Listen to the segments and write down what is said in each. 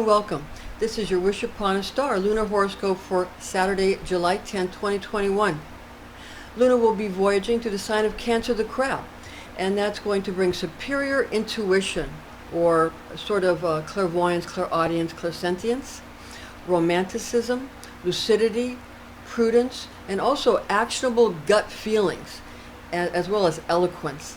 and welcome. This is your Wish Upon a Star lunar horoscope for Saturday, July 10, 2021. Luna will be voyaging through the sign of Cancer the Crab, and that's going to bring superior intuition, or sort of clairvoyance, clairaudience, clairsentience, romanticism, lucidity, prudence, and also actionable gut feelings, as well as eloquence.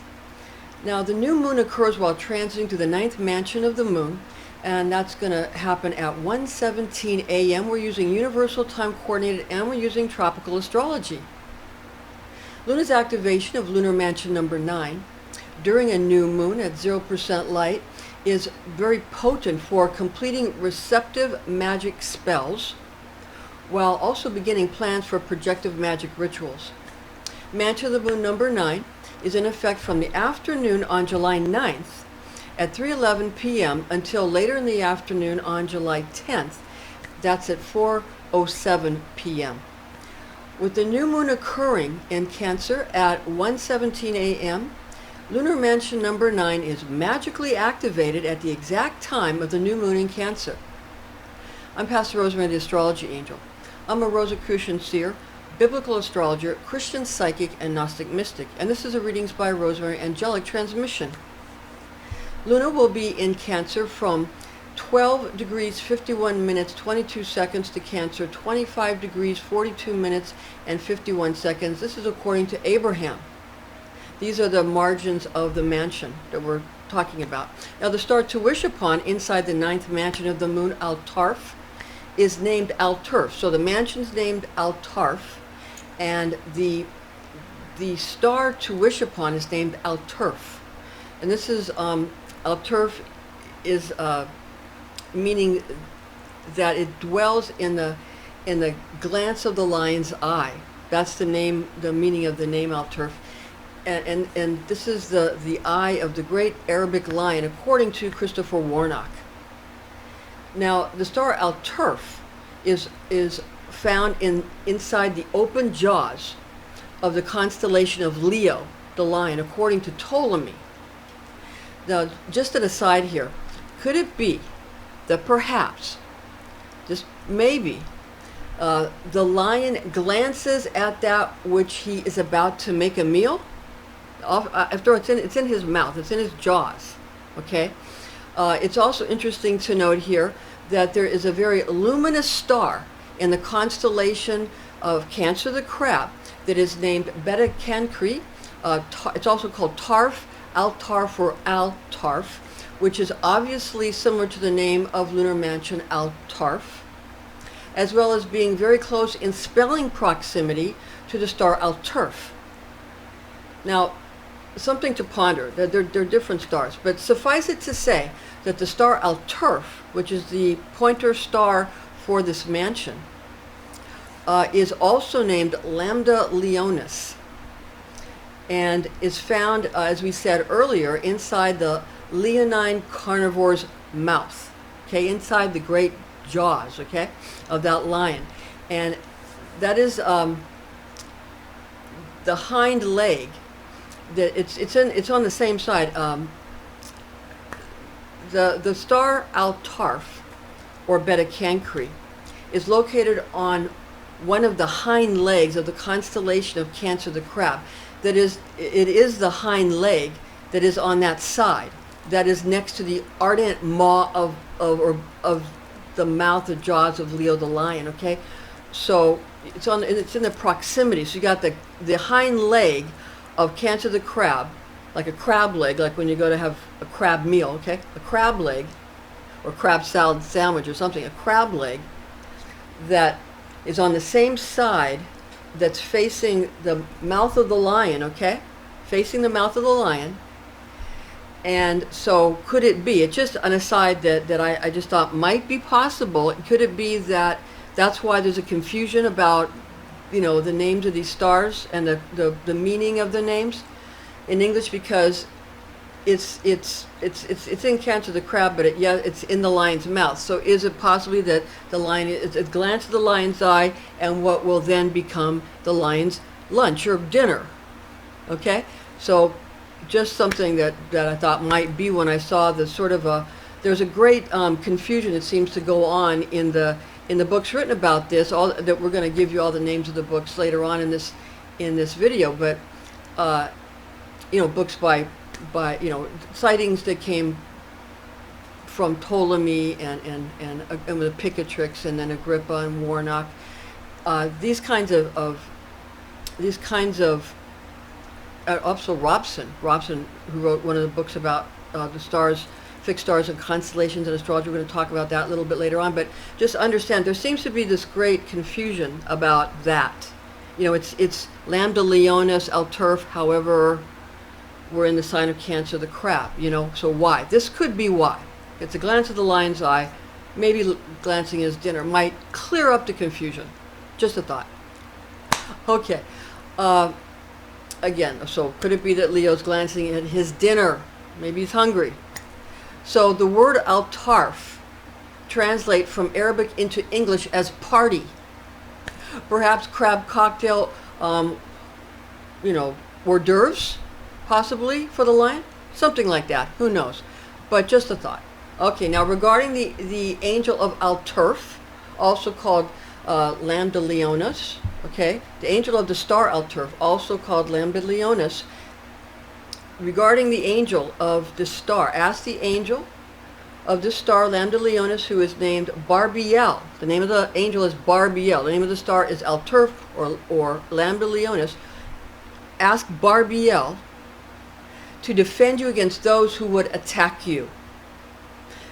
Now, the new moon occurs while transiting to the 9th mansion of the moon, and that's going to happen at 1:17 a.m. We're using universal time coordinated, and we're using tropical astrology. Luna's activation of lunar mansion number 9 during a new moon at 0% light is very potent for completing receptive magic spells, while also beginning plans for projective magic rituals. Mansion of the moon number 9 is in effect from the afternoon on July 9th at 3:11 p.m. until later in the afternoon on July 10th. That's at 4:07 p.m. With the new moon occurring in Cancer at 1:17 a.m., lunar mansion number 9 is magically activated at the exact time of the new moon in Cancer. I'm Pastor Rosemary, the Astrology Angel. I'm a Rosicrucian seer, biblical astrologer, Christian psychic, and Gnostic mystic, and this is a Readings by Rosemary angelic transmission. Luna will be in Cancer from 12 degrees 51 minutes 22 seconds to Cancer 25 degrees 42 minutes and 51 seconds. This is according to Abraham. These are the margins of the mansion that we're talking about. Now, the star to wish upon inside the 9th mansion of the moon, Alterf, is named Alterf. So the mansion's named Alterf, and the star to wish upon is named Alterf. And this is Alterf is meaning that it dwells in the glance of the lion's eye. That's the name, the meaning of the name Alterf. And this is the eye of the great Arabic lion, according to Christopher Warnock. Now, the star Alterf is found inside the open jaws of the constellation of Leo, the lion, according to Ptolemy. Now, just an aside here, could it be that perhaps, just maybe, the lion glances at that which he is about to make a meal? After all, it's in his mouth, it's in his jaws, okay? It's also interesting to note here that there is a very luminous star in the constellation of Cancer the Crab that is named Beta Cancri. It's also called Tarf, Altarf, or Altarf, which is obviously similar to the name of lunar mansion Altarf, as well as being very close in spelling proximity to the star Alterf. Now, something to ponder. They're different stars, but suffice it to say that the star Alterf, which is the pointer star for this mansion, is also named Lambda Leonis, and is found, as we said earlier, inside the leonine carnivore's mouth, okay, inside the great jaws, okay, of that lion. And that is the hind leg. That it's on the same side. The star Altarf, or Beta Cancri, is located on one of the hind legs of the constellation of Cancer the Crab. That is, it is the hind leg that is on that side, that is next to the ardent maw of the mouth, the jaws of Leo the lion. Okay, so it's in the proximity. So you got the hind leg of Cancer the Crab, like a crab leg, like when you go to have a crab meal. Okay, a crab leg, or crab salad sandwich or something. A crab leg that is on the same side, that's facing the mouth of the lion, okay? Facing the mouth of the lion. And so could it be, it's just an aside that I just thought might be possible, could it be that that's why there's a confusion about, you know, the names of these stars and the meaning of the names in English, because it's in Cancer the Crab, but it's in the lion's mouth. So is it possibly that the lion is a glance of the lion's eye and what will then become the lion's lunch or dinner? Okay, so just something that I thought might be when I saw the sort of there's a great confusion that seems to go on in the books written about this. All that we're going to give you all the names of the books later on in this video, but books by sightings that came from Ptolemy and with Imperatrix and then Agrippa and Warnock. These kinds of also Robson, who wrote one of the books about the stars, fixed stars and constellations and astrology. We're going to talk about that a little bit later on, but just understand there seems to be this great confusion about that. It's Lambda Leonis, Alterf, however, we're in the sign of Cancer, the crab, so why? This could be why. It's a glance of the lion's eye, maybe glancing his dinner might clear up the confusion. Just a thought. Okay. Again, so could it be that Leo's glancing at his dinner? Maybe he's hungry. So the word Altarf translates from Arabic into English as party. Perhaps crab cocktail, hors d'oeuvres, possibly, for the lion? Something like that. Who knows? But just a thought. Okay, now regarding the angel of Alterf, also called Lambda Leonis, okay, the angel of the star Alterf, also called Lambda Leonis. Regarding the angel of the star, ask the angel of the star Lambda Leonis, who is named Barbiel. The name of the angel is Barbiel. The name of the star is Alterf or Lambda Leonis. Ask Barbiel to defend you against those who would attack you.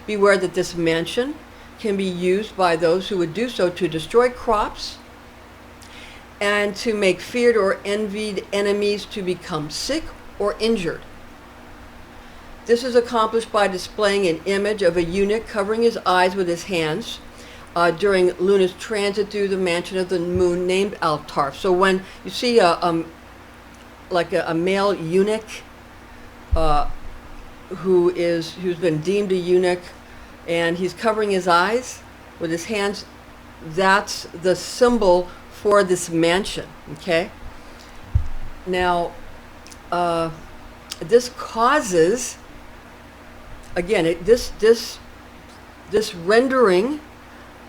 Beware that this mansion can be used by those who would do so to destroy crops and to make feared or envied enemies to become sick or injured. This is accomplished by displaying an image of a eunuch covering his eyes with his hands during Luna's transit through the mansion of the moon named Altarf. So when you see a male eunuch who's been deemed a eunuch and he's covering his eyes with his hands, that's the symbol for this mansion. Okay. Now, this causes, again, this rendering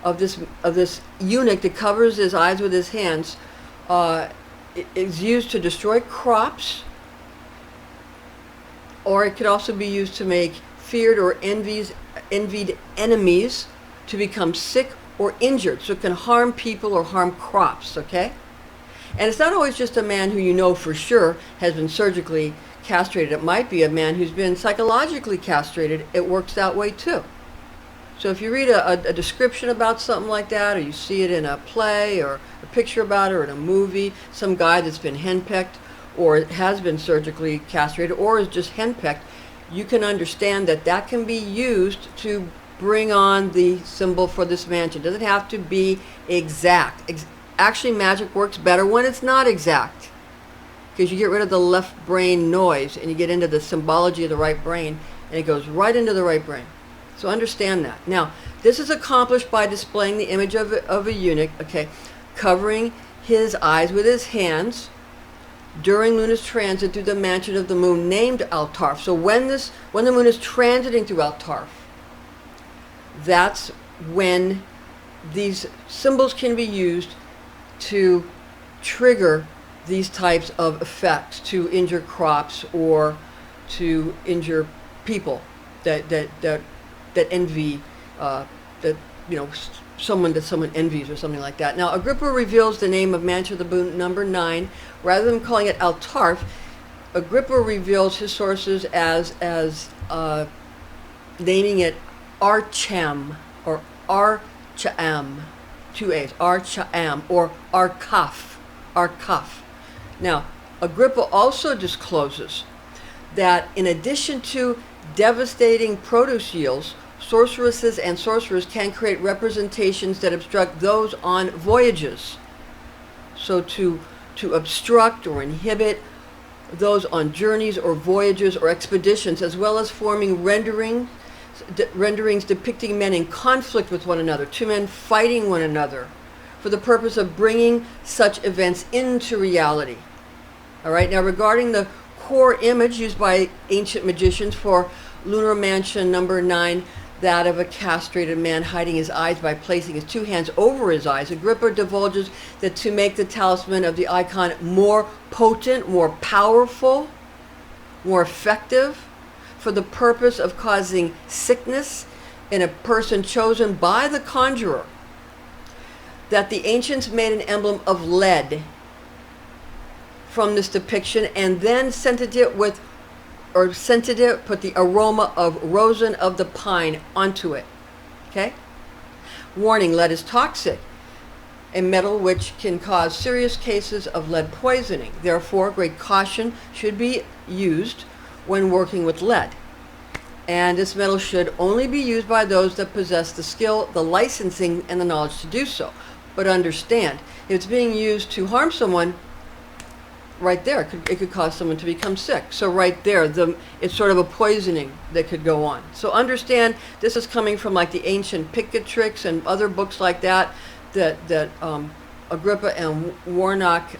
of this eunuch that covers his eyes with his hands is used to destroy crops, or it could also be used to make feared or envied enemies to become sick or injured. So it can harm people or harm crops, okay? And it's not always just a man who you know for sure has been surgically castrated. It might be a man who's been psychologically castrated. It works that way too. So if you read a description about something like that, or you see it in a play or a picture about it or in a movie, some guy that's been henpecked or has been surgically castrated or is just henpecked, you can understand that that can be used to bring on the symbol for this mansion. It doesn't have to be exact. Actually, magic works better when it's not exact, because you get rid of the left brain noise and you get into the symbology of the right brain, and it goes right into the right brain. So understand that. Now, this is accomplished by displaying the image of a eunuch, okay, covering his eyes with his hands during Luna's transit through the mansion of the moon named Altarf. So when the moon is transiting through Altarf, that's when these symbols can be used to trigger these types of effects, to injure crops or to injure people that envy, someone that someone envies or something like that. Now, Agrippa reveals the name of mansion of the moon number 9. Rather than calling it Altarf, Agrippa reveals his sources as naming it Archam or Archam, 2 A's, Archam or Archaf. Now, Agrippa also discloses that in addition to devastating produce yields, sorceresses and sorcerers can create representations that obstruct those on voyages. So to obstruct or inhibit those on journeys or voyages or expeditions, as well as forming renderings depicting men in conflict with one another, two men fighting one another, for the purpose of bringing such events into reality. All right, now regarding the core image used by ancient magicians for lunar mansion number 9, that of a castrated man hiding his eyes by placing his two hands over his eyes. Agrippa divulges that to make the talisman of the icon more potent, more powerful, more effective, for the purpose of causing sickness in a person chosen by the conjurer, that the ancients made an emblem of lead from this depiction and then scented it, put the aroma of rosin of the pine onto it. Okay? Warning, lead is toxic, a metal which can cause serious cases of lead poisoning. Therefore, great caution should be used when working with lead. And this metal should only be used by those that possess the skill, the licensing, and the knowledge to do so. But understand, if it's being used to harm someone, right there, it could cause someone to become sick. So right there, it's sort of a poisoning that could go on. So understand, this is coming from like the ancient Imperatrix and other books like that, that Agrippa and Warnock,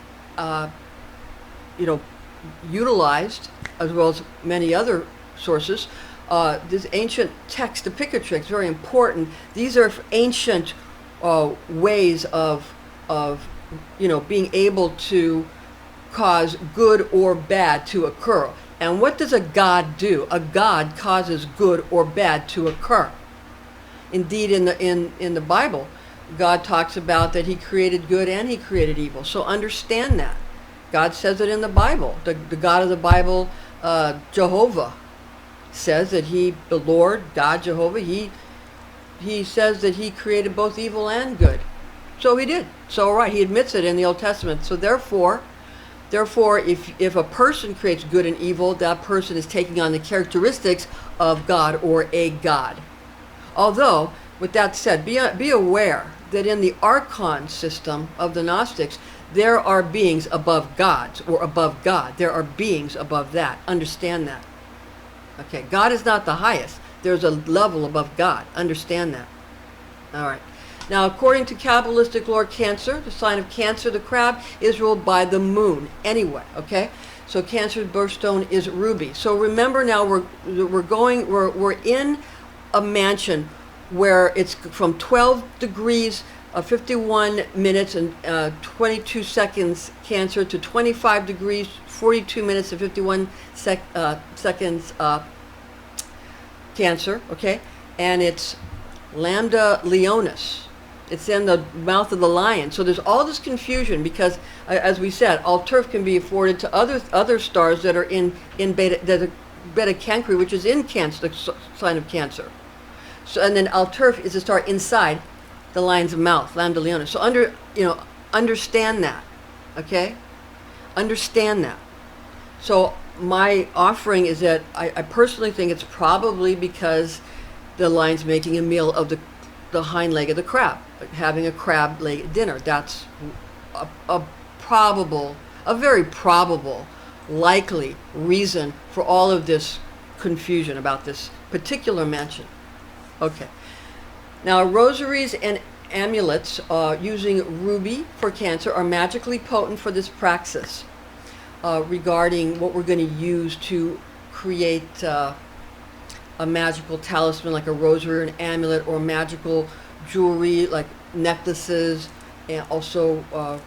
utilized, as well as many other sources. This ancient text, the Imperatrix, very important. These are ancient ways of being able to cause good or bad to occur. And what does a god do? A god causes good or bad to occur. Indeed, in the Bible, God talks about that he created good and he created evil. So understand that. God says it in the Bible. The God of the Bible, Jehovah, says that the Lord, God Jehovah, he says that he created both evil and good. So he did. So right, he admits it in the Old Testament. So therefore, if a person creates good and evil, that person is taking on the characteristics of God or a god. Although, with that said, be aware that in the archon system of the Gnostics, there are beings above gods or above God. There are beings above that. Understand that. Okay, God is not the highest. There's a level above God. Understand that. All right. Now, according to Kabbalistic lore, Cancer, the sign of Cancer, the crab, is ruled by the moon. Anyway, okay? So Cancer's birthstone is ruby. So remember now, we're in a mansion where it's from 12 degrees, 51 minutes and 22 seconds Cancer to 25 degrees, 42 minutes and 51 seconds Cancer, okay? And it's Lambda Leonis. It's in the mouth of the lion. So there's all this confusion because, as we said, Alterf can be afforded to other stars that are in Beta Cancri, which is in Cancer, the sign of Cancer. So, and then Alterf is a star inside the lion's mouth, Lambda Leonis. So understand that, okay? Understand that. So my offering is that I personally think it's probably because the lion's making a meal of the hind leg of the crab, having a crab leg dinner. That's a very probable, likely reason for all of this confusion about this particular mansion. Okay. Now, rosaries and amulets using ruby for Cancer are magically potent for this praxis regarding what we're going to use to create a magical talisman like a rosary or an amulet, or magical jewelry like necklaces and also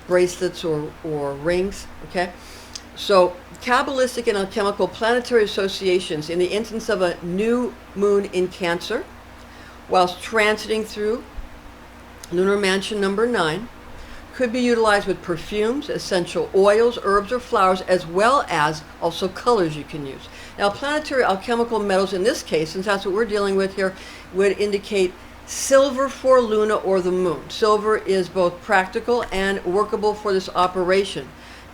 bracelets or rings. Okay, so Kabbalistic and alchemical planetary associations in the instance of a new moon in Cancer, whilst transiting through lunar mansion number 9, could be utilized with perfumes, essential oils, herbs, or flowers, as well as also colors you can use. Now, planetary alchemical metals in this case, since that's what we're dealing with here, would indicate silver for Luna or the moon. Silver is both practical and workable for this operation.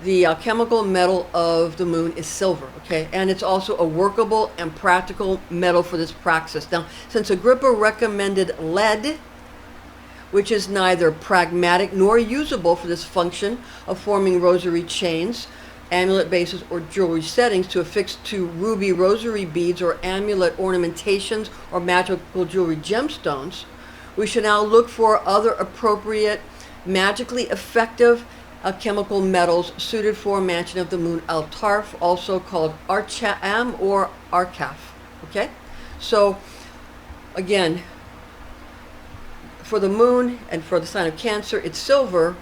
The alchemical metal of the moon is silver, okay? And it's also a workable and practical metal for this praxis. Now, since Agrippa recommended lead, which is neither pragmatic nor usable for this function of forming rosary chains, amulet bases, or jewelry settings to affix to ruby rosary beads or amulet ornamentations or magical jewelry gemstones, we should now look for other appropriate, magically effective alchemical metals suited for mansion of the moon Alterf, also called H.O.A.F or H.O.A.F. Okay? So again, for the moon and for the sign of Cancer, it's silver.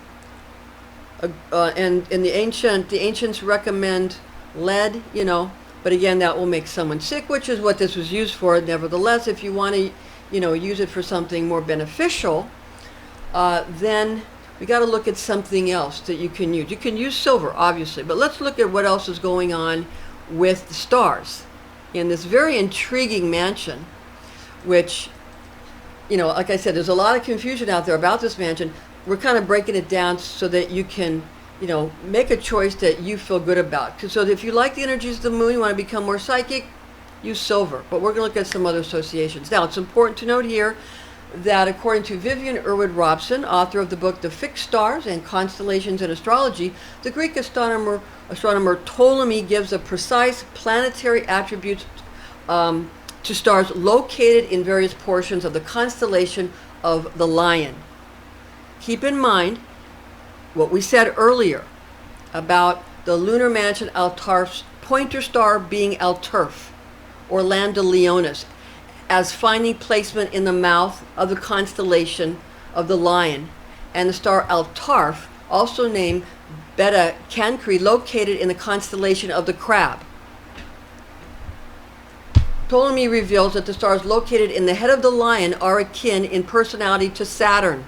And in the ancients recommend lead, you know, but again, that will make someone sick, which is what this was used for. Nevertheless, if you want to, you know, use it for something more beneficial, then we got to look at something else that you can use. You can use silver, obviously, but let's look at what else is going on with the stars in this very intriguing mansion, which, you know, like I said, there's a lot of confusion out there about this mansion. We're kind of breaking it down so that you can, you know, make a choice that you feel good about. So if you like the energies of the moon, you want to become more psychic, use silver. But we're going to look at some other associations. Now, it's important to note here that according to Vivian Irwin Robson, author of the book The Fixed Stars and Constellations in Astrology, the Greek astronomer Ptolemy gives a precise planetary attributes to stars located in various portions of the constellation of the Lion. Keep in mind what we said earlier about the lunar mansion Alterf's pointer star being L.F. or Lambda Leonis, as finding placement in the mouth of the constellation of the Lion, and the star L.F., also named Beta Cancri, located in the constellation of the Crab. Ptolemy reveals that the stars located in the head of the Lion are akin in personality to Saturn,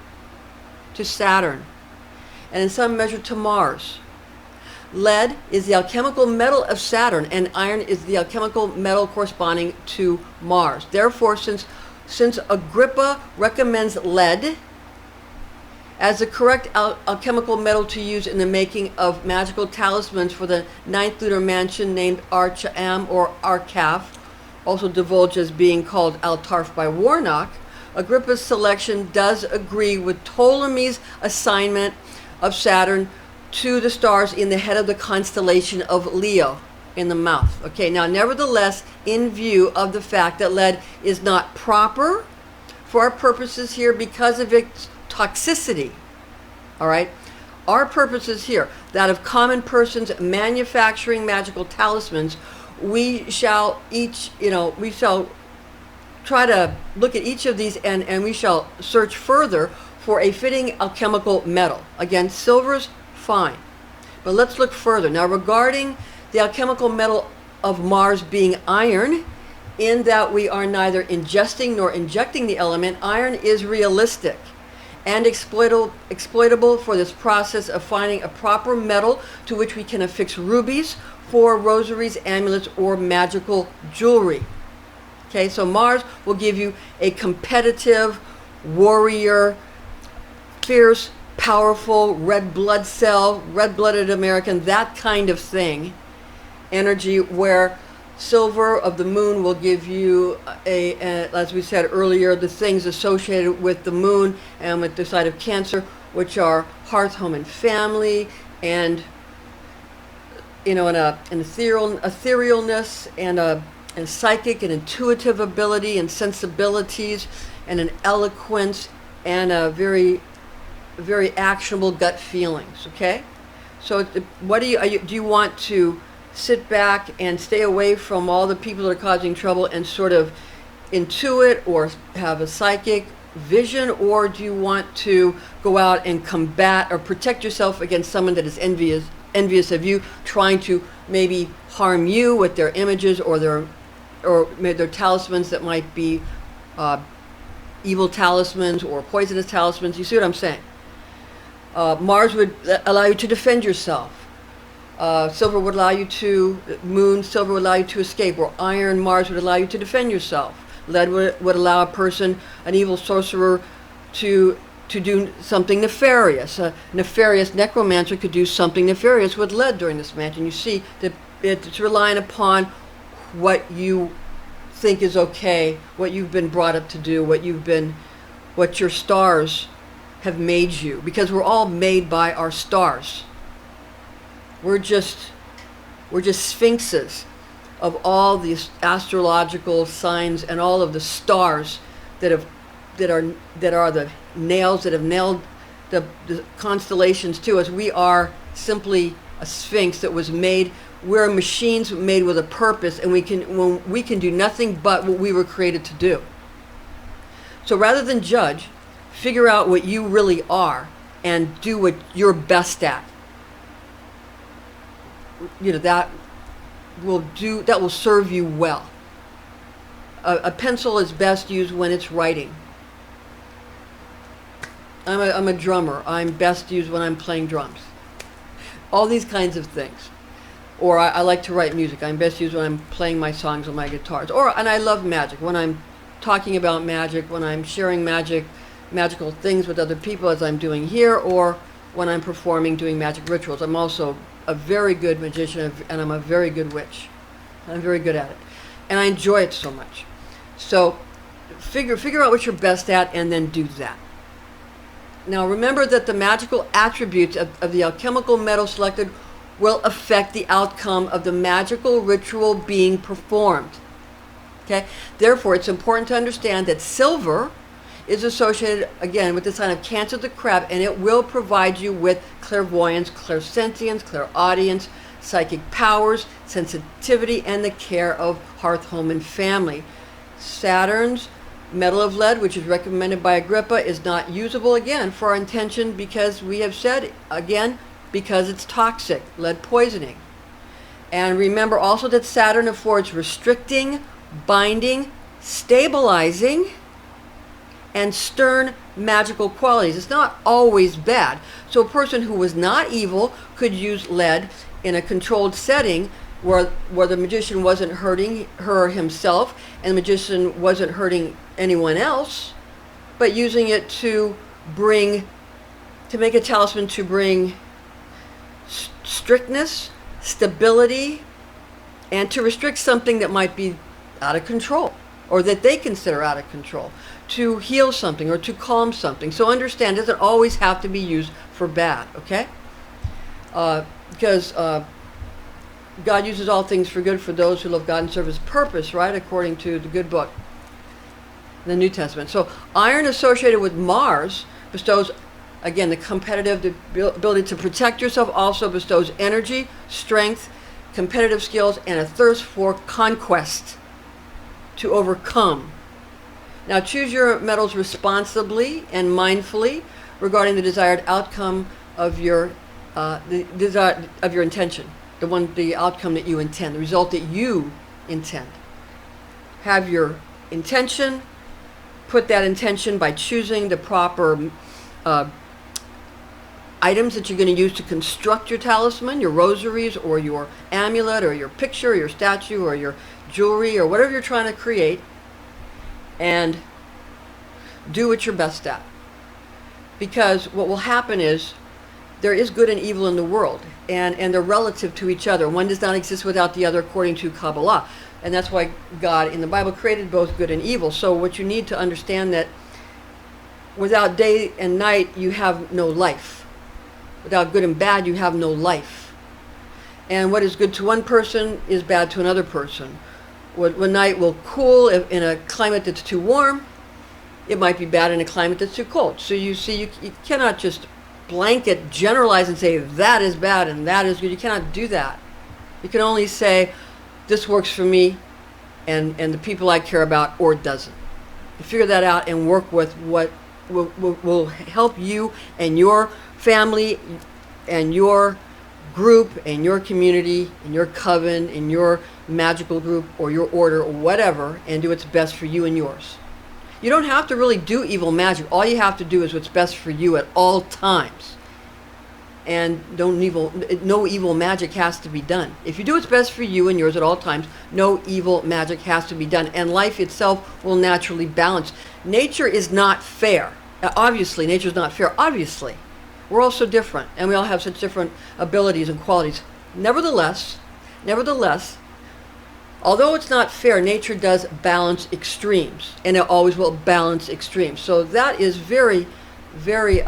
and in some measure to Mars. Lead is the alchemical metal of Saturn, and iron is the alchemical metal corresponding to Mars. Therefore, since Agrippa recommends lead as the correct alchemical metal to use in the making of magical talismans for the 9th lunar mansion named H.O.A.F or H.O.A.F, also divulged as being called Alterf by Warnock, Agrippa's selection does agree with Ptolemy's assignment of Saturn to the stars in the head of the constellation of Leo in the mouth. Okay, now nevertheless, in view of the fact that lead is not proper for our purposes here because of its toxicity, all right, our purposes here, that of common persons manufacturing magical talismans, we shall try to look at each of these and we shall search further for a fitting alchemical metal. Again, silver's fine, but let's look further. Now, regarding the alchemical metal of Mars being iron, in that we are neither ingesting nor injecting the element, iron is realistic and exploitable for this process of finding a proper metal to which we can affix rubies for rosaries, amulets, or magical jewelry. Okay, so Mars will give you a competitive, warrior, fierce, powerful, red blood cell, red-blooded American, that kind of thing, energy, where silver of the moon will give you as we said earlier, the things associated with the moon and with the sign of Cancer, which are hearth, home, and family, and an etherealness and psychic and intuitive ability and sensibilities and an eloquence and a very, very actionable gut feelings. Okay, so what do you want to sit back and stay away from all the people that are causing trouble and sort of intuit or have a psychic vision, or do you want to go out and combat or protect yourself against someone that is envious of you, trying to maybe harm you with their images or their talismans that might be evil talismans or poisonous talismans? You see what I'm saying? Mars would allow you to defend yourself. Silver would allow you to, silver would allow you to escape, or iron, Mars would allow you to defend yourself. Lead would allow a person, an evil sorcerer, to do something nefarious. A nefarious necromancer could do something nefarious with lead during this match. And you see that it's relying upon what you think is okay, what you've been brought up to do, what your stars have made you, because we're all made by our stars. We're just sphinxes of all these astrological signs and all of the stars that are the nails that have nailed the constellations to us. We are simply a sphinx that was made. We're machines made with a purpose, and we can do nothing but what we were created to do. So rather than judge, figure out what you really are and do what you're best at. You know, that will serve you well. A pencil is best used when it's writing. I'm a drummer. I'm best used when I'm playing drums. All these kinds of things. Or I like to write music. I'm best used when I'm playing my songs on my guitars. And I love magic. When I'm talking about magic, when I'm sharing magical things with other people, as I'm doing here, or when I'm performing, doing magic rituals. I'm also a very good magician, and I'm a very good witch. I'm very good at it. And I enjoy it so much. So figure out what you're best at and then do that. Now remember that the magical attributes of the alchemical metal selected will affect the outcome of the magical ritual being performed. Okay? Therefore, it's important to understand that silver is associated, again, with the sign of Cancer the Crab, and it will provide you with clairvoyance, clairsentience, clairaudience, psychic powers, sensitivity, and the care of hearth, home, and family. Saturn's metal of lead, which is recommended by Agrippa, is not usable, again, for our intention, because we have said, again, because it's toxic, lead poisoning. And remember also that Saturn affords restricting, binding, stabilizing, and stern magical qualities. It's not always bad. So a person who was not evil could use lead in a controlled setting where the magician wasn't hurting her himself and the magician wasn't hurting anyone else, but using it to make a talisman to bring strictness, stability, and to restrict something that might be out of control or that they consider out of control, to heal something or to calm something. So understand, it doesn't always have to be used for bad, okay? Because God uses all things for good for those who love God and serve His purpose, right? According to the good book, the New Testament. So iron associated with Mars bestows, again, the competitive ability to protect yourself, also bestows energy, strength, competitive skills, and a thirst for conquest, to overcome. Now choose your metals responsibly and mindfully regarding the desired outcome of your intention, the outcome that you intend, the result that you intend. Have your intention, put that intention by choosing the proper items that you're going to use to construct your talisman, your rosaries or your amulet or your picture or your statue or your jewelry or whatever you're trying to create, and do what you're best at. Because what will happen is there is good and evil in the world, and they're relative to each other. One does not exist without the other, according to Kabbalah. And that's why God in the Bible created both good and evil. So what you need to understand, that without day and night you have no life. Without good and bad you have no life. And what is good to one person is bad to another person. What night will cool in a climate that's too warm, it might be bad in a climate that's too cold. So you see, you cannot just blanket generalize and say that is bad and that is good. You cannot do that. You can only say this works for me and the people I care about, or it doesn't. You figure that out and work with what will help you and your family and your group and your community and your coven and your magical group or your order or whatever, and do what's best for you and yours. You don't have to really do evil magic. All you have to do is what's best for you at all times. And no evil magic has to be done. If you do what's best for you and yours at all times, no evil magic has to be done. And life itself will naturally balance. Nature is not fair. Obviously, nature is not fair. Obviously. We're all so different, and we all have such different abilities and qualities. Nevertheless, although it's not fair, nature does balance extremes, and it always will balance extremes. So that is very, very,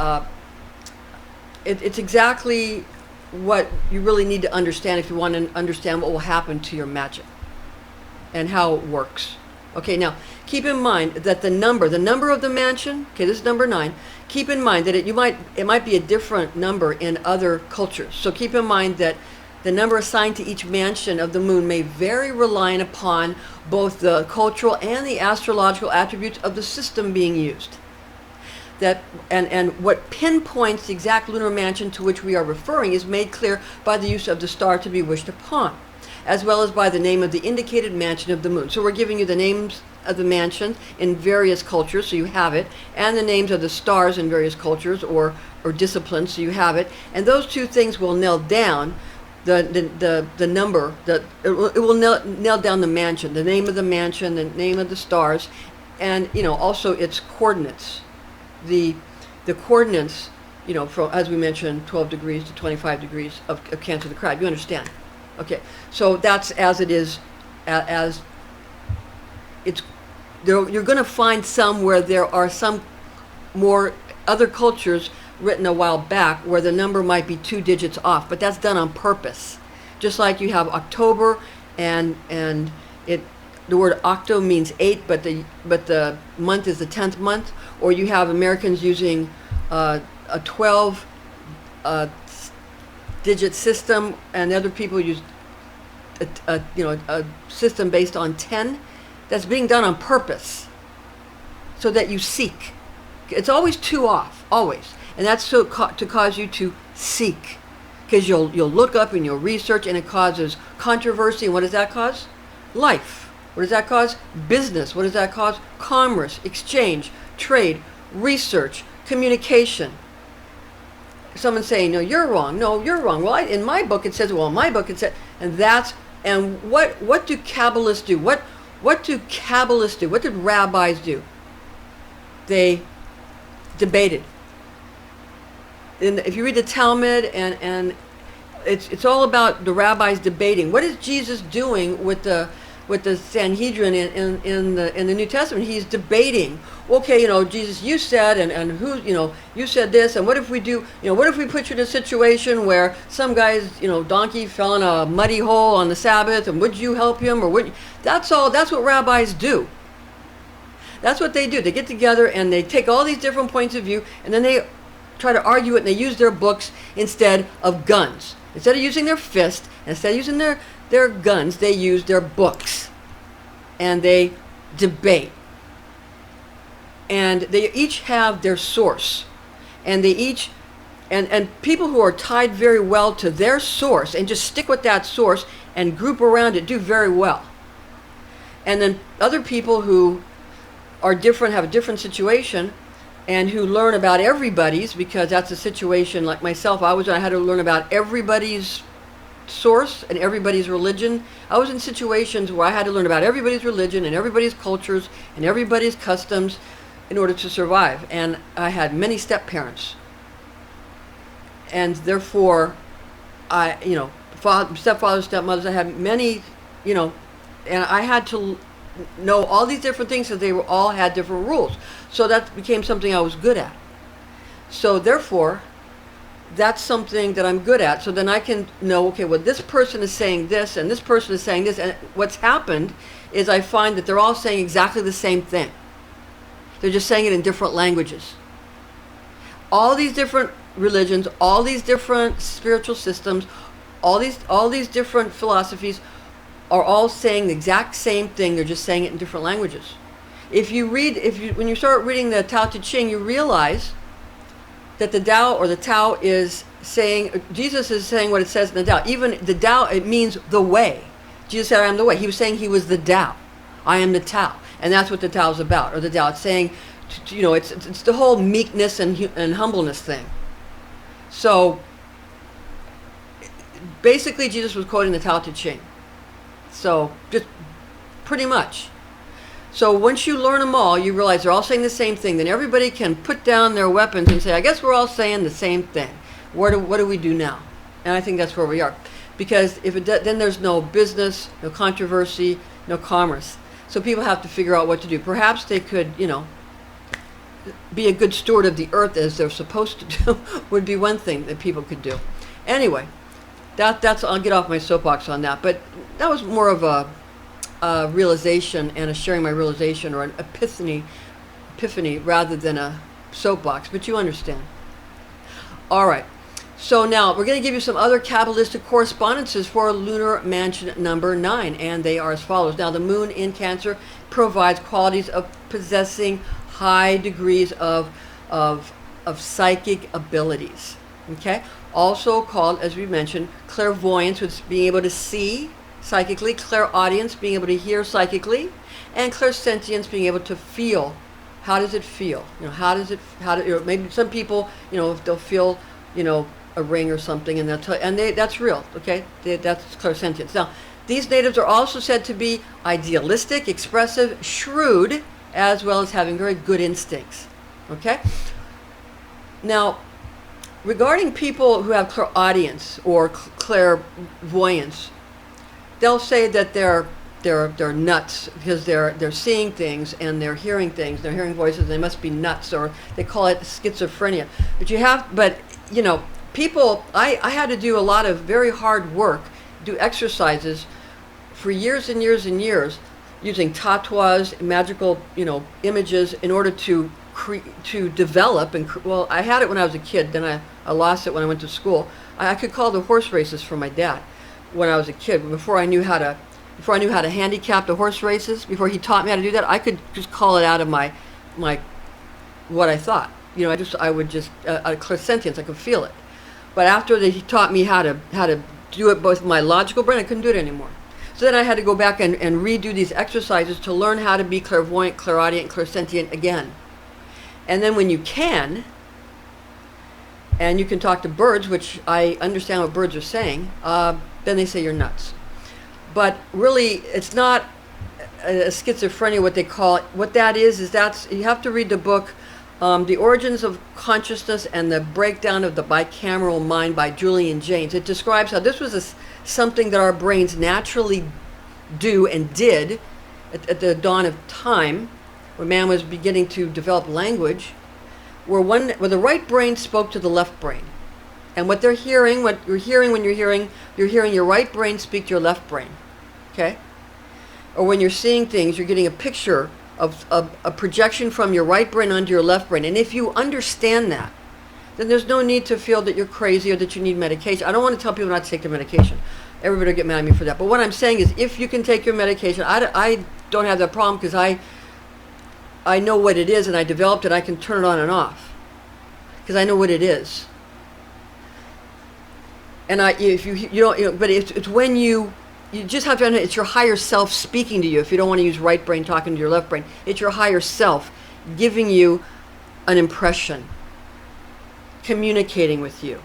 it's exactly what you really need to understand if you want to understand what will happen to your magic and how it works. Okay, now keep in mind that the number of the mansion, okay, this is number 9. Keep in mind that it might be a different number in other cultures. So keep in mind that The number assigned to each mansion of the moon may vary, relying upon both the cultural and the astrological attributes of the system being used. And what pinpoints the exact lunar mansion to which we are referring is made clear by the use of the star to be wished upon, as well as by the name of the indicated mansion of the moon. So we're giving you the names of the mansions in various cultures, so you have it, and the names of the stars in various cultures or disciplines, so you have it. And those two things will nail down the number, it will nail down the mansion, the name of the mansion, the name of the stars, and also its coordinates. The coordinates, from, as we mentioned, 12 degrees to 25 degrees of Cancer the Crab. You understand? Okay, so that's as it is, as it's. You're going to find some where there are some more other cultures written a while back where the number might be 2 digits off, but that's done on purpose. Just like you have October, and the word octo means 8, but the month is the 10th month. Or you have Americans using a 12 digit system, and other people use a system based on 10. That's being done on purpose, so that you seek. It's always 2 off, always, and that's to cause you to seek, because you'll look up and you'll research, and it causes controversy. And what does that cause? Life. What does that cause? Business. What does that cause? Commerce, exchange, trade, research, communication. Someone saying, no, you're wrong. No, you're wrong. Well, in my book it says, well, in my book it said, and what do Kabbalists do? What do Kabbalists do? What did rabbis do? They debated. If you read the Talmud, and it's all about the rabbis debating. What is Jesus doing with the Sanhedrin in the New Testament? He's debating. Okay, Jesus, you said, and who, you said this, and what if we do, what if we put you in a situation where some guy's, donkey fell in a muddy hole on the Sabbath, and would you help him, or would you? That's what rabbis do. That's what they do. They get together and they take all these different points of view, and then they try to argue it, and they use their books instead of guns. Instead of using their fist, instead of using their guns, they use their books, and they debate. And they each have their source, and they each, and people who are tied very well to their source and just stick with that source and group around it do very well. And then other people who are different, have a different situation, and who learn about everybody's, because that's a situation like myself. I had to learn about everybody's source and everybody's religion. I was in situations where I had to learn about everybody's religion and everybody's cultures and everybody's customs in order to survive. And I had many step-parents. And therefore, stepfathers, stepmothers, I had many, and I had to know all these different things, because they all had different rules. So that became something I was good at. So therefore, that's something that I'm good at. So then I can know, okay, well, this person is saying this, and this person is saying this. And what's happened is I find that they're all saying exactly the same thing. They're just saying it in different languages. All these different religions, all these different spiritual systems, all these different philosophies are all saying the exact same thing. They're just saying it in different languages. When you start reading the Tao Te Ching, you realize that the Tao, or the Tao, is saying, Jesus is saying what it says in the Tao. Even the Tao, it means the way. Jesus said, I am the way. He was saying he was the Tao. I am the Tao. And that's what the Tao is about, or the Tao. It's saying, it's the whole meekness and humbleness thing. So basically, Jesus was quoting the Tao Te Ching. So just pretty much. So once you learn them all, you realize they're all saying the same thing. Then everybody can put down their weapons and say, I guess we're all saying the same thing. What do we do now? And I think that's where we are. Because then there's no business, no controversy, no commerce. So people have to figure out what to do. Perhaps they could, be a good steward of the earth as they're supposed to do, would be one thing that people could do. Anyway, that's I'll get off my soapbox on that. But that was more of a realization and a sharing my realization, or an epiphany rather than a soapbox. But you understand. All right. So now we're going to give you some other Kabbalistic correspondences for lunar mansion number 9, and they are as follows. Now, the moon in Cancer provides qualities of possessing high degrees of psychic abilities. Okay, also called, as we mentioned, clairvoyance, which is being able to see psychically, clairaudience, being able to hear psychically, and clairsentience, being able to feel. How does it feel? Maybe some people, they'll feel, a ring or something, and that's real, okay? That's clairsentience. Now, these natives are also said to be idealistic, expressive, shrewd, as well as having very good instincts, okay? Now, regarding people who have clairaudience or clairvoyance, they'll say that they're nuts because they're seeing things and they're hearing things. They're hearing voices. And they must be nuts, or they call it schizophrenia. But people. I had to do a lot of very hard work, do exercises for years and years and years, using tatwas, magical images in order to develop I had it when I was a kid. Then I lost it when I went to school. I could call the horse races for my dad when I was a kid. Before I knew how to handicap the horse races, before he taught me how to do that, I could just call it out of my what I thought. I would just a clairsentience. I could feel it. But after he taught me how to do it both with my logical brain, I couldn't do it anymore. So then I had to go back and redo these exercises to learn how to be clairvoyant, clairaudient, clairsentient again. And then when you can, and you can talk to birds, which I understand what birds are saying, then they say you're nuts. But really, it's not a schizophrenia, what they call it. What that is you have to read the book, The Origins of Consciousness and the Breakdown of the Bicameral Mind by Julian Jaynes. It describes how this was something that our brains naturally do and did at the dawn of time, when man was beginning to develop language, where the right brain spoke to the left brain. And what you're hearing when you're hearing your right brain speak to your left brain, okay? Or when you're seeing things, you're getting a picture of a projection from your right brain onto your left brain. And if you understand that, then there's no need to feel that you're crazy or that you need medication. I don't want to tell people not to take their medication. Everybody will get mad at me for that. But what I'm saying is, if you can take your medication, I don't have that problem because I know what it is and I developed it. I can turn it on and off because I know what it is. And but it's when you just have to understand, it's your higher self speaking to you. If you don't want to use right brain talking to your left brain, it's your higher self giving you an impression, communicating with you.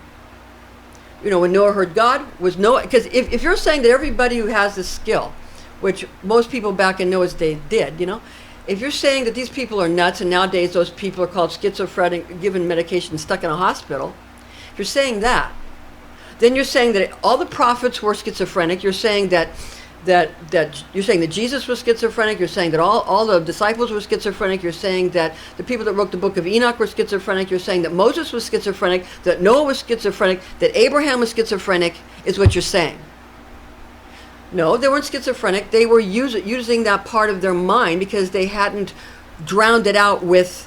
When Noah heard God, because if you're saying that everybody who has this skill, which most people back in Noah's day did, if you're saying that these people are nuts, and nowadays those people are called schizophrenic, given medication, stuck in a hospital, if you're saying that, then you're saying that all the prophets were schizophrenic. You're saying that Jesus was schizophrenic. You're saying that all the disciples were schizophrenic. You're saying that the people that wrote the book of Enoch were schizophrenic. You're saying that Moses was schizophrenic, that Noah was schizophrenic, that Abraham was schizophrenic, is what you're saying. No, they weren't schizophrenic. They were using that part of their mind because they hadn't drowned it out with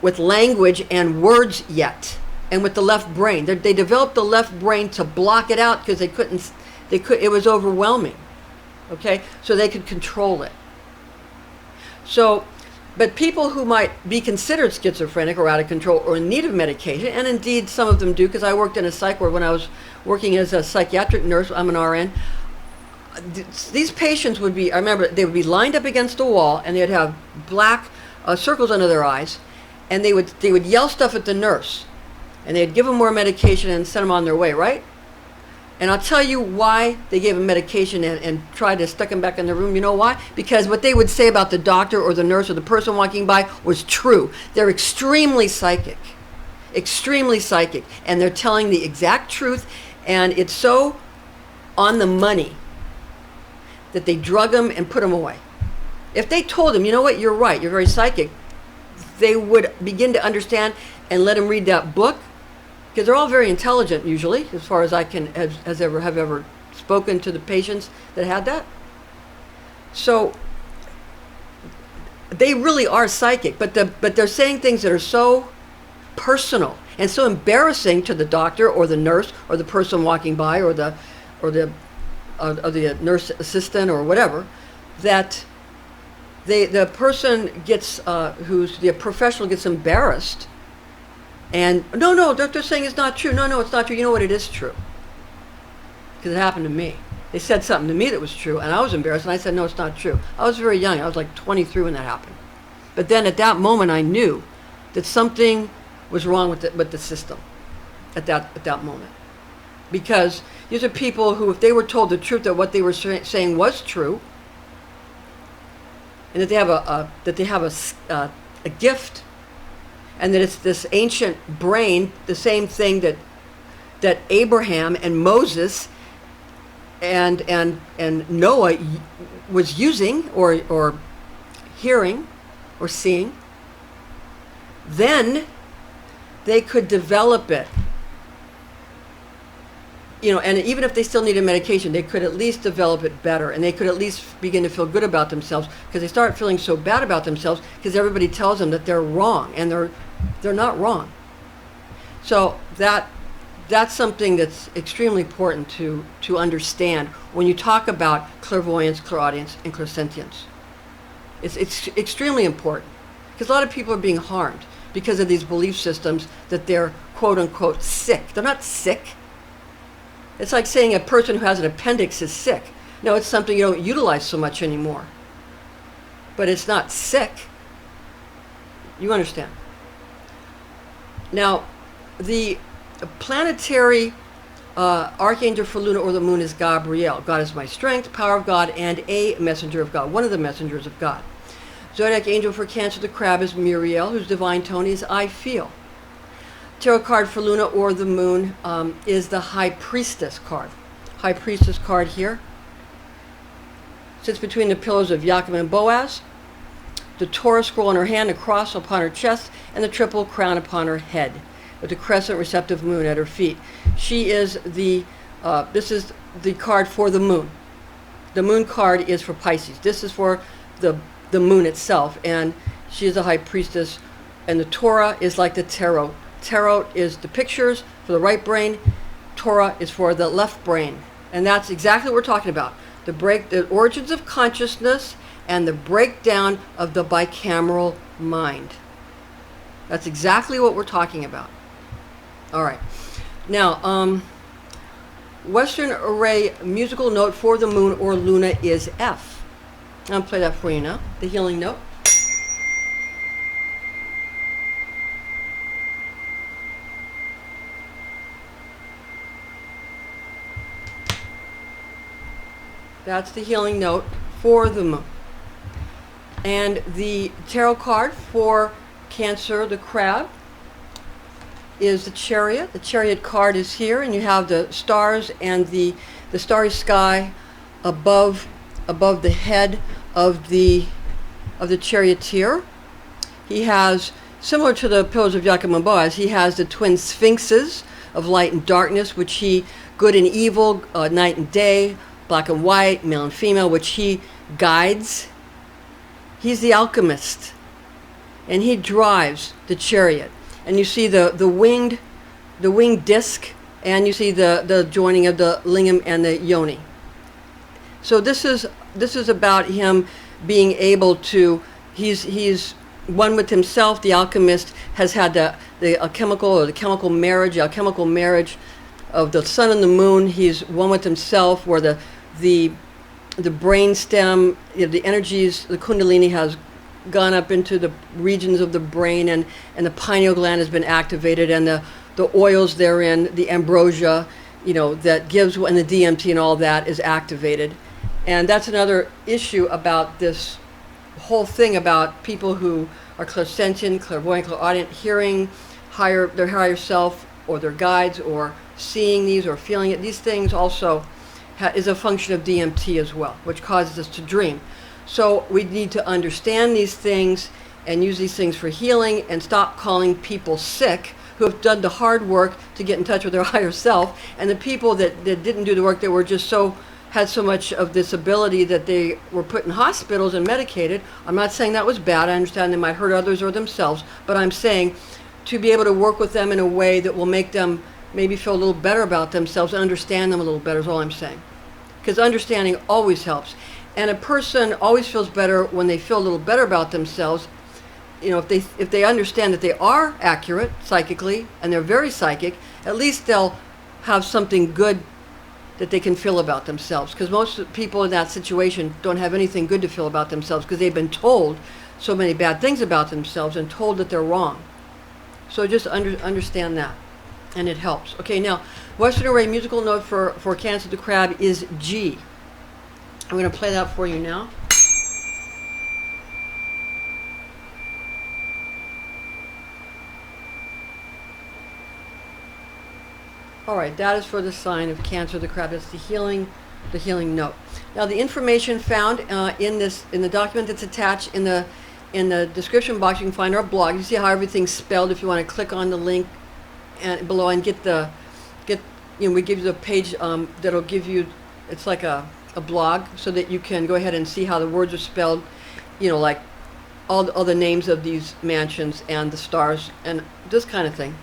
language and words yet. And with the left brain, they developed the left brain to block it out because it was overwhelming. Okay, so they could control it. So, but people who might be considered schizophrenic or out of control or in need of medication, and indeed some of them do, because I worked in a psych ward when I was working as a psychiatric nurse. I'm an RN. These patients would be lined up against a wall, and they'd have black circles under their eyes, and they would yell stuff at the nurse. And they'd give them more medication and send them on their way, right? And I'll tell you why they gave them medication and tried to stick them back in the room. You know why? Because what they would say about the doctor or the nurse or the person walking by was true. They're extremely psychic. And they're telling the exact truth. And it's so on the money that they drug them and put them away. If they told them, you know what, you're right, you're very psychic, they would begin to understand and let them read that book. Because they're all very intelligent usually, as far as I have ever spoken to the patients that had that. So they really are psychic, but they're saying things that are so personal and so embarrassing to the doctor or the nurse or the person walking by or the nurse assistant or whatever, that the person gets who's the professional gets embarrassed, and no, they're saying it's not true. No, it's not true. You know what? It is true, because it happened to me. They said something to me that was true, and I was embarrassed, and I said, no, it's not true. I was very young. I was like 23 when that happened. But then at that moment, I knew that something was wrong with the system at that moment. Because these are people who, if they were told the truth that what they were saying was true, and that they have a gift, and that it's this ancient brain, the same thing that Abraham and Moses and Noah was using or hearing or seeing, then they could develop it. And even if they still needed medication, they could at least develop it better, and they could at least begin to feel good about themselves, because they start feeling so bad about themselves because everybody tells them that they're wrong, and they're not wrong. So that's something that's extremely important to understand when you talk about clairvoyance, clairaudience, and clairsentience. It's extremely important, because a lot of people are being harmed because of these belief systems that they're quote unquote sick. They're not sick. It's like saying a person who has an appendix is sick. No, it's something you don't utilize so much anymore. But it's not sick. You understand? Now, the planetary archangel for Luna or the moon is Gabriel. God is my strength, power of God, and a messenger of God, one of the messengers of God. Zodiac angel for Cancer, the crab, is Muriel, whose divine tone is I feel. Tarot card for Luna or the moon is the High Priestess card. High Priestess card here sits between the pillars of Jacob and Boaz, the Torah scroll in her hand, a cross upon her chest, and the triple crown upon her head, with the crescent receptive moon at her feet. She is this is the card for the moon. The moon card is for Pisces. This is for the moon itself, and she is a high priestess, and the Torah is like the tarot. Tarot is the pictures for the right brain. Torah is for the left brain, and that's exactly what we're talking about. The origins of consciousness and the breakdown of the bicameral mind. That's exactly what we're talking about. All right. Now, Western array musical note for the moon or Luna is F. I'll play that for you now. The healing note. That's the healing note for the moon. And the tarot card for Cancer, the crab, is the Chariot. The Chariot card is here, and you have the stars and the starry sky above the head of the charioteer. He has, similar to the pillars of Jacob and Boaz, he has the twin sphinxes of light and darkness, which he, good and evil, night and day, black and white, male and female, which he guides. He's the alchemist, and he drives the chariot. And you see the winged disc, and you see the joining of the lingam and the yoni. So this is about him being able to, he's one with himself. The alchemist has had the alchemical or the chemical marriage, the alchemical marriage of the sun and the moon. He's one with himself, where the brain stem, the energies, the kundalini has gone up into the regions of the brain, and the pineal gland has been activated, and the oils therein, the ambrosia, that gives, and the DMT and all that is activated. And that's another issue about this whole thing about people who are clairsentient, clairvoyant, clairaudient, hearing their higher self or their guides, or seeing these or feeling it. These things also is a function of DMT as well, which causes us to dream. So we need to understand these things and use these things for healing, and stop calling people sick who have done the hard work to get in touch with their higher self, and the people that didn't do the work, that were just had so much of this ability that they were put in hospitals and medicated. I'm not saying that was bad. I understand they might hurt others or themselves, but I'm saying to be able to work with them in a way that will make them maybe feel a little better about themselves and understand them a little better is all I'm saying. Because understanding always helps. And a person always feels better when they feel a little better about themselves. You know, if they understand that they are accurate psychically and they're very psychic, at least they'll have something good that they can feel about themselves. Because most people in that situation don't have anything good to feel about themselves because they've been told so many bad things about themselves and told that they're wrong. So just understand that, and it helps. Okay, now, Western Array musical note for Cancer the Crab is G. I'm going to play that for you now. All right, that is for the sign of Cancer the Crab. That's the healing note. Now, the information found in the document that's attached in the description box, you can find our blog. You see how everything's spelled. If you want to click on the link below and we give you the page that'll give you. It's like a blog, so that you can go ahead and see how the words are spelled. You know, like all the names of these mansions and the stars and this kind of thing.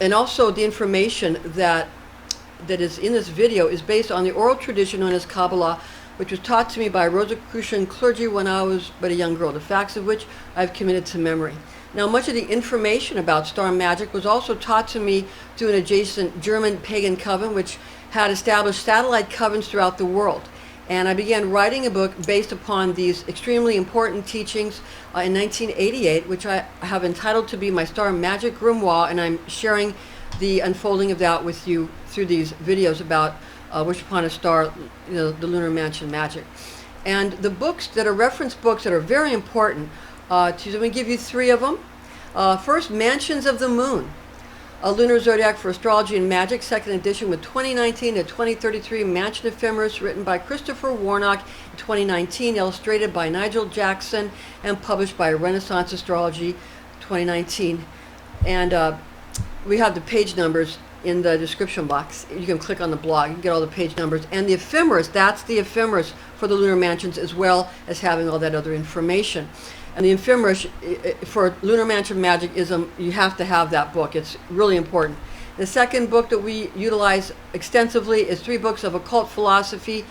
And also the information that is in this video is based on the oral tradition known as Kabbalah, which was taught to me by Rosicrucian clergy when I was but a young girl, the facts of which I've committed to memory. Now, much of the information about star magic was also taught to me through an adjacent German pagan coven, which had established satellite covens throughout the world. And I began writing a book based upon these extremely important teachings in 1988, which I have entitled to be my Star Magic Grimoire, and I'm sharing the unfolding of that with you through these videos about Wish Upon a Star, you know, the Lunar Mansion magic. And the books that are reference books that are very important, let me give you three of them. First, Mansions of the Moon, a Lunar Zodiac for Astrology and Magic, second edition with 2019 to 2033 Mansion Ephemeris, written by Christopher Warnock in 2019, illustrated by Nigel Jackson, and published by Renaissance Astrology 2019. And we have the page numbers in the description box. You can click on the blog, you can get all the page numbers. And the ephemeris, that's the ephemeris for the Lunar Mansions, as well as having all that other information. And the ephemeris for Lunar Mansion Magic you have to have that book. It's really important. The second book that we utilize extensively is 3 books of occult philosophy,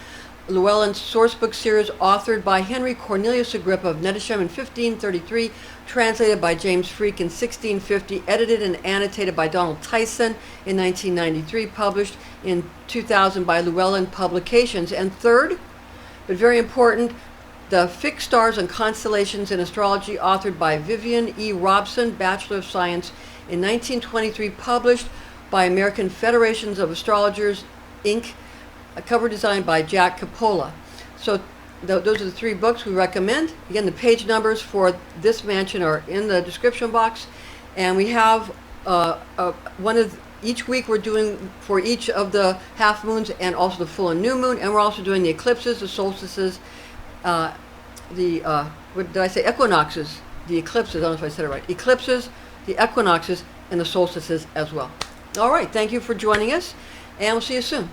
Llewellyn's source book series, authored by Henry Cornelius Agrippa of Nettisham in 1533, translated by James Freak in 1650, edited and annotated by Donald Tyson in 1993, published in 2000 by Llewellyn Publications. And third, but very important, The Fixed Stars and Constellations in Astrology, authored by Vivian E. Robson, Bachelor of Science, in 1923, published by American Federations of Astrologers, Inc., a cover design by Jack Coppola. So those are the 3 books we recommend. Again, the page numbers for this mansion are in the description box. And we have each week we're doing for each of the half moons and also the full and new moon. And we're also doing the eclipses, the solstices, what did I say? Equinoxes, the eclipses, I don't know if I said it right. Eclipses, the equinoxes, and the solstices as well. All right, thank you for joining us, and we'll see you soon.